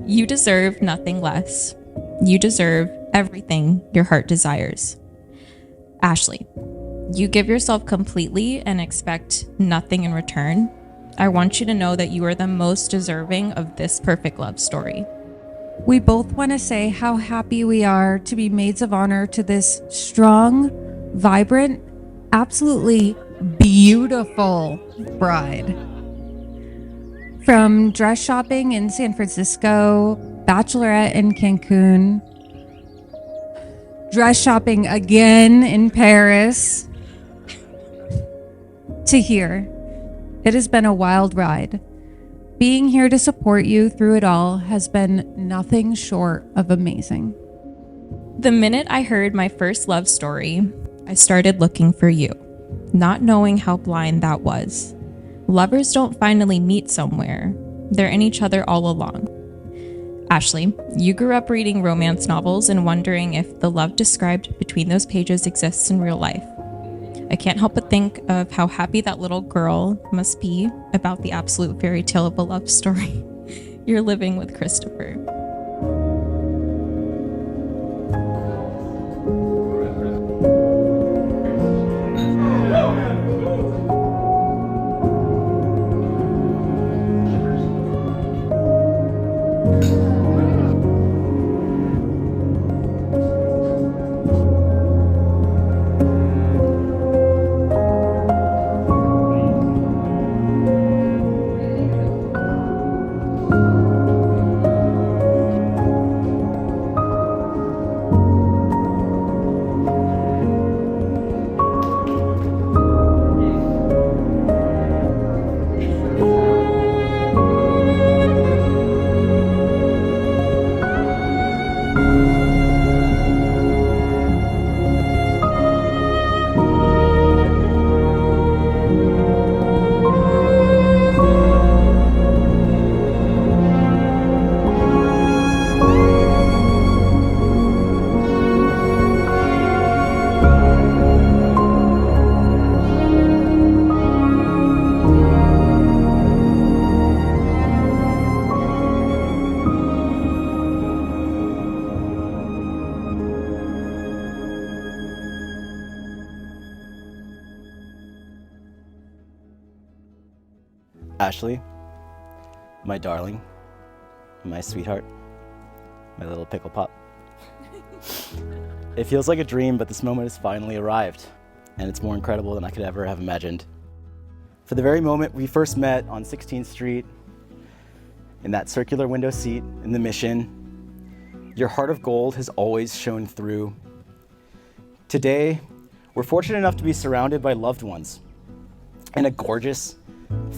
You deserve nothing less. You deserve everything your heart desires. Ashley, you give yourself completely and expect nothing in return. I want you to know that you are the most deserving of this perfect love story. We both want to say how happy we are to be maids of honor to this strong, vibrant, absolutely beautiful bride. From dress shopping in San Francisco, bachelorette in Cancun, dress shopping again in Paris, to here. It has been a wild ride. Being here to support you through it all has been nothing short of amazing. The minute I heard my first love story, I started looking for you, not knowing how blind that was. Lovers don't finally meet somewhere. They're in each other all along. Ashley, you grew up reading romance novels and wondering if the love described between those pages exists in real life. I can't help but think of how happy that little girl must be about the absolute fairy tale of a love story you're living with Christopher. Ashley, my darling, my sweetheart, my little pickle pop. It feels like a dream, but this moment has finally arrived, and it's more incredible than I could ever have imagined. For the very moment we first met on 16th Street, in that circular window seat in the Mission, your heart of gold has always shone through. Today, we're fortunate enough to be surrounded by loved ones in a gorgeous,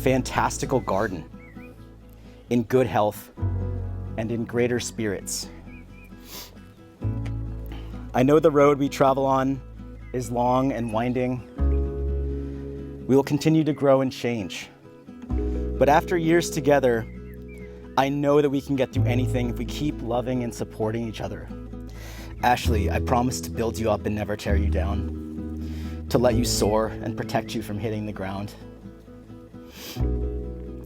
fantastical garden, in good health and in greater spirits. I know the road we travel on is long and winding. We will continue to grow and change. But after years together, I know that we can get through anything if we keep loving and supporting each other. Ashley, I promise to build you up and never tear you down, to let you soar and protect you from hitting the ground.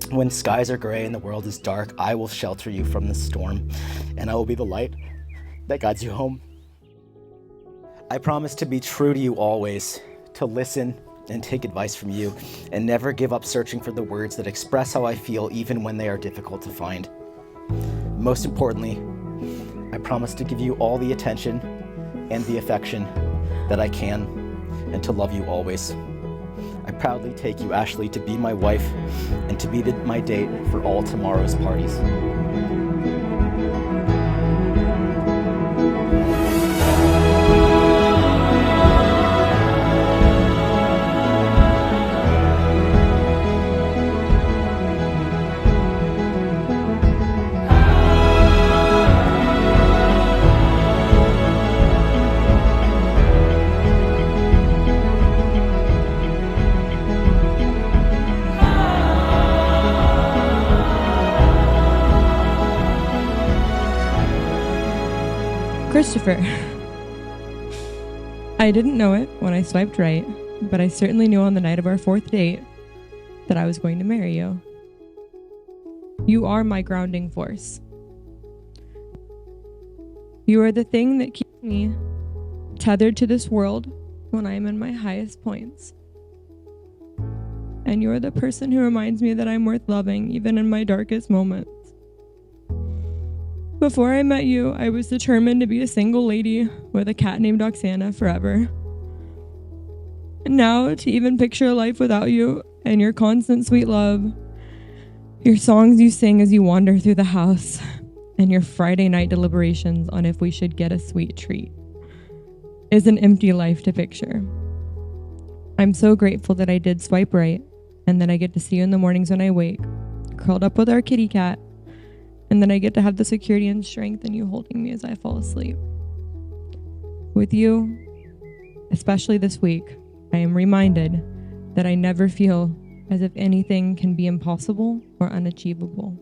When skies are gray and the world is dark, I will shelter you from the storm, and I will be the light that guides you home. I promise to be true to you always, to listen and take advice from you, and never give up searching for the words that express how I feel even when they are difficult to find. Most importantly, I promise to give you all the attention and the affection that I can, and to love you always. I proudly take you, Ashley, to be my wife and to be my date for all tomorrow's parties. Christopher. I didn't know it when I swiped right, but I certainly knew on the night of our fourth date that I was going to marry you. You are my grounding force. You are the thing that keeps me tethered to this world when I am in my highest points. And you are the person who reminds me that I'm worth loving, even in my darkest moments. Before I met you, I was determined to be a single lady with a cat named Oksana forever. And now, to even picture a life without you and your constant sweet love, your songs you sing as you wander through the house, and your Friday night deliberations on if we should get a sweet treat, is an empty life to picture. I'm so grateful that I did swipe right, and that I get to see you in the mornings when I wake, curled up with our kitty cat, and then I get to have the security and strength in you holding me as I fall asleep. With you, especially this week, I am reminded that I never feel as if anything can be impossible or unachievable.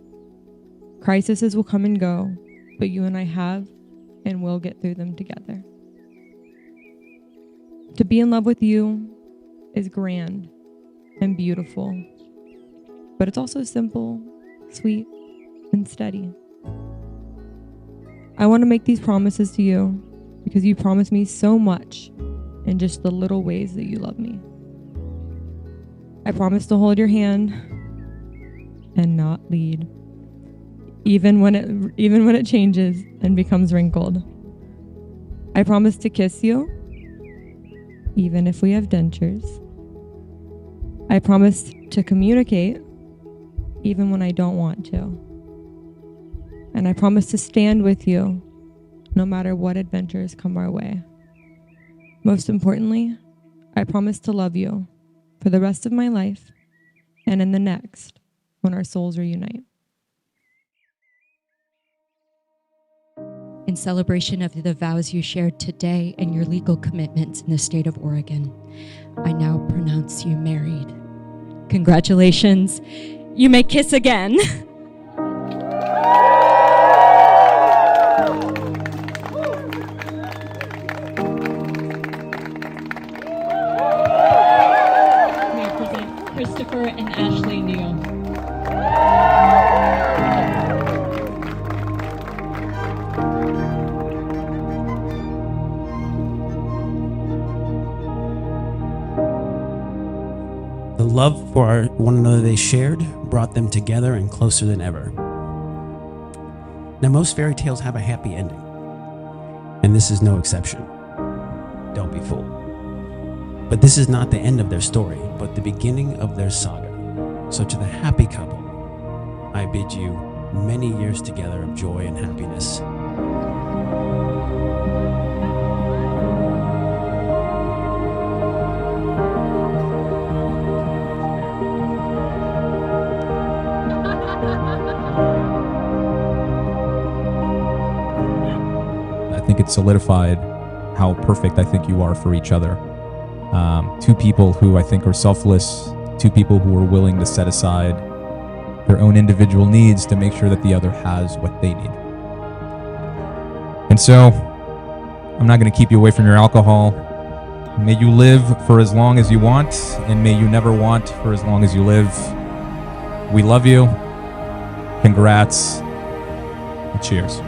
Crises will come and go, but you and I have and will get through them together. To be in love with you is grand and beautiful, but it's also simple, sweet, and steady. I want to make these promises to you because you promise me so much in just the little ways that you love me. I promise to hold your hand and not lead, even when it changes and becomes wrinkled. I promise to kiss you, even if we have dentures. I promise to communicate, even when I don't want to. And I promise to stand with you, no matter what adventures come our way. Most importantly, I promise to love you for the rest of my life and in the next when our souls reunite. In celebration of the vows you shared today and your legal commitments in the state of Oregon, I now pronounce you married. Congratulations. You may kiss again. Christopher and Ashley Neal. The love for one another they shared brought them together and closer than ever. Now, most fairy tales have a happy ending, and this is no exception. Don't be fooled. But this is not the end of their story, but the beginning of their saga. So to the happy couple, I bid you many years together of joy and happiness. I think it solidified how perfect I think you are for each other. Two people who I think are selfless, two people who are willing to set aside their own individual needs to make sure that the other has what they need. And so, I'm not going to keep you away from your alcohol. May you live for as long as you want, and may you never want for as long as you live. We love you. Congrats. And cheers.